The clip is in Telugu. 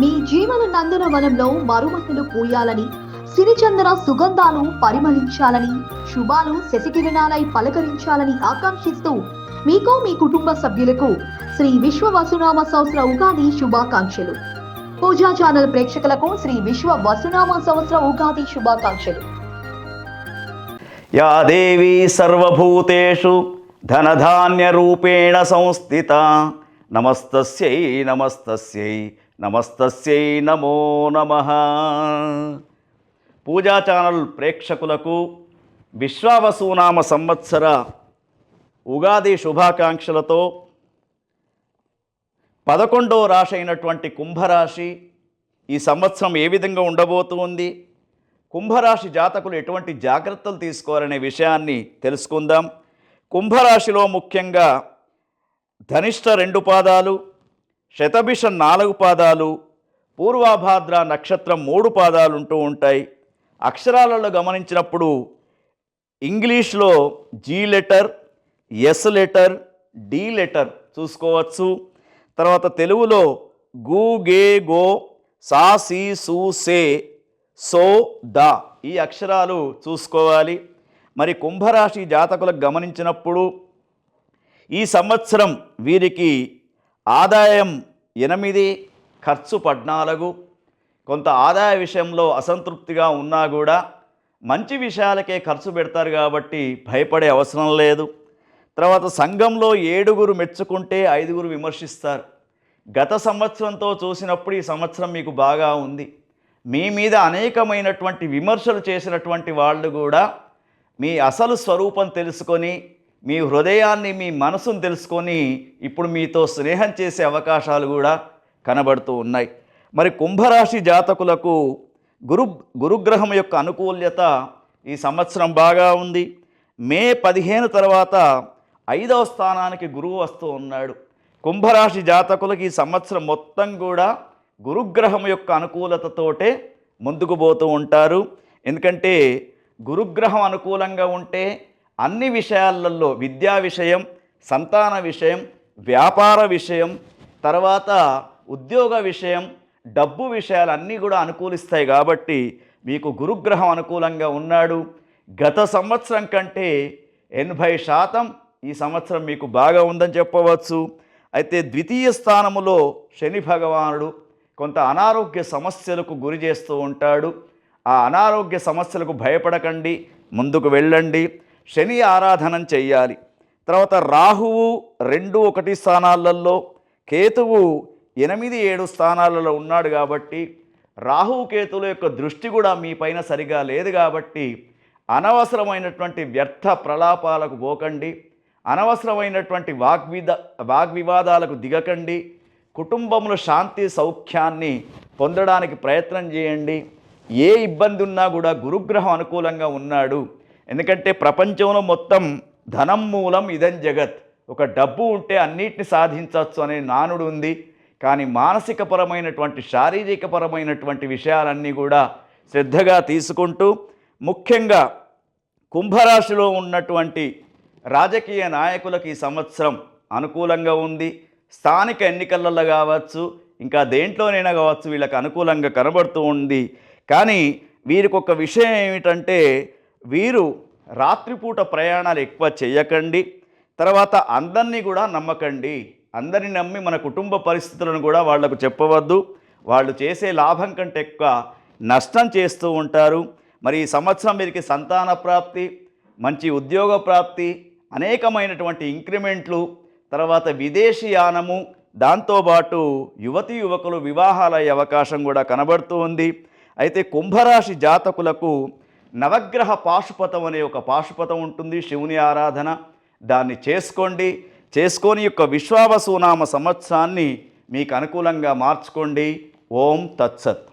మీ జీవన నందనవనంలో మరుమతులు పూయాలని, సిరిచందన సుగంధాలు పరిమళించాలని, శుభాలు శశికిరణాలై పలకరించాలని ఆకాంక్షిస్తూ మీకు మీ కుటుంబ సభ్యులకు శ్రీ విశ్వ వసునామ సంవత్సర ఉగాది శుభాకాంక్షలు. పూజా ఛానల్ ప్రేక్షకులకు శ్రీ విశ్వ వసునామ సంవత్సర ఉగాది శుభాకాంక్షలు. యా దేవీ సర్వభూతేషు ధనధాన్య రూపేణ సంస్థిత నమస్తస్యై నమస్తస్యై నమస్తస్యై నమో నమః. పూజా ఛానల్ ప్రేక్షకులకు విశ్వావసునామ సంవత్సర ఉగాది శుభాకాంక్షలతో 11వ రాశి అయినటువంటి కుంభరాశి ఈ సంవత్సరం ఏ విధంగా ఉండబోతుంది, కుంభరాశి జాతకులు ఎటువంటి జాగ్రత్తలు తీసుకోవాలనే విషయాన్ని తెలుసుకుందాం. కుంభరాశిలో ముఖ్యంగా ధనిష్ట 2 పాదాలు, శతభిష 4 పాదాలు, పూర్వాభాద్ర నక్షత్రం 3 పాదాలు ఉంటూ ఉంటాయి. అక్షరాలలో గమనించినప్పుడు ఇంగ్లీష్లో G letter, S letter, D letter చూసుకోవచ్చు. తర్వాత తెలుగులో గు, గే, గో, సా, సి, సు, సే, సో, ద ఈ అక్షరాలు చూసుకోవాలి. మరి కుంభరాశి జాతకులకు గమనించినప్పుడు ఈ సంవత్సరం వీరికి ఆదాయం 8, ఖర్చు 14. కొంత ఆదాయ విషయంలో అసంతృప్తిగా ఉన్నా కూడా మంచి విషయాలకే ఖర్చు పెడతారు కాబట్టి భయపడే అవసరం లేదు. తర్వాత సంఘంలో 7 మెచ్చుకుంటే 5 విమర్శిస్తారు. గత సంవత్సరంతో చూసినప్పుడు ఈ సంవత్సరం మీకు బాగా ఉంది. మీ మీద అనేకమైనటువంటి విమర్శలు చేసినటువంటి వాళ్ళు కూడా మీ అసలు స్వరూపం తెలుసుకొని, మీ హృదయాన్ని, మీ మనసును తెలుసుకొని ఇప్పుడు మీతో స్నేహం చేసే అవకాశాలు కూడా కనబడుతూ ఉన్నాయి. మరి కుంభరాశి జాతకులకు గురుగ్రహం యొక్క అనుకూల్యత ఈ సంవత్సరం బాగా ఉంది. మే 15 తర్వాత 5వ స్థానానికి గురువు వస్తూ ఉన్నాడు. కుంభరాశి జాతకులకు ఈ సంవత్సరం మొత్తం కూడా గురుగ్రహం యొక్క అనుకూలతతోటే ముందుకు పోతూ ఉంటారు. ఎందుకంటే గురుగ్రహం అనుకూలంగా ఉంటే అన్ని విషయాలలో విద్యా విషయం, సంతాన విషయం, వ్యాపార విషయం, తర్వాత ఉద్యోగ విషయం, డబ్బు విషయాలన్నీ కూడా అనుకూలిస్తాయి. కాబట్టి మీకు గురుగ్రహం అనుకూలంగా ఉన్నాడు. గత సంవత్సరం కంటే 80% ఈ సంవత్సరం మీకు బాగా ఉందని చెప్పవచ్చు. అయితే ద్వితీయ స్థానములో శని భగవానుడు కొంత అనారోగ్య సమస్యలకు గురి చేస్తూ ఉంటాడు. ఆ అనారోగ్య సమస్యలకు భయపడకండి, ముందుకు వెళ్ళండి, శని ఆరాధన చెయ్యాలి. తర్వాత రాహువు 2, 1 స్థానాలలో, కేతువు 8, 7 స్థానాలలో ఉన్నాడు. కాబట్టి రాహువు కేతువుల యొక్క దృష్టి కూడా మీ పైన సరిగా లేదు. కాబట్టి అనవసరమైనటువంటి వ్యర్థ ప్రలాపాలకు పోకండి, అనవసరమైనటువంటి వాగ్వివాదాలకు దిగకండి, కుటుంబంలో శాంతి సౌఖ్యాన్ని పొందడానికి ప్రయత్నం చేయండి. ఏ ఇబ్బంది ఉన్నా కూడా గురుగ్రహం అనుకూలంగా ఉన్నాడు. ఎందుకంటే ప్రపంచంలో మొత్తం ధనం మూలం ఇదం జగత్, ఒక డబ్బు ఉంటే అన్నిటిని సాధించవచ్చు అనే నానుడు ఉంది. కానీ మానసికపరమైనటువంటి, శారీరకపరమైనటువంటి విషయాలన్నీ కూడా శ్రద్ధగా తీసుకుంటూ, ముఖ్యంగా కుంభరాశిలో ఉన్నటువంటి రాజకీయ నాయకులకు ఈ సంవత్సరం అనుకూలంగా ఉంది. స్థానిక ఎన్నికలలో కావచ్చు, ఇంకా దేంట్లోనైనా కావచ్చు, వీళ్ళకి అనుకూలంగా కనబడుతూ ఉంది. కానీ వీరికి ఒక విషయం ఏమిటంటే, వీరు రాత్రిపూట ప్రయాణాలు ఎక్కువ చేయకండి. తర్వాత అందరినీ కూడా నమ్మకండి. అందరిని నమ్మి మన కుటుంబ పరిస్థితులను కూడా వాళ్లకు చెప్పవద్దు. వాళ్ళు చేసే లాభం కంటే ఎక్కువ నష్టం చేస్తూ ఉంటారు. మరి ఈ సంవత్సరం వీరికి సంతాన ప్రాప్తి, మంచి ఉద్యోగ ప్రాప్తి, అనేకమైనటువంటి ఇంక్రిమెంట్లు, తర్వాత విదేశీయానము, దాంతోపాటు యువతీ యువకులు వివాహాలయ్యే అవకాశం కూడా కనబడుతూ ఉంది. అయితే కుంభరాశి జాతకులకు నవగ్రహ పాశుపతం అనే ఒక పాశుపతం ఉంటుంది, శివుని ఆరాధన. దాన్ని చేసుకొని యొక్క విశ్వావసునామ సంవత్సరాన్ని మీకు అనుకూలంగా మార్చుకోండి. ఓం తత్సత్.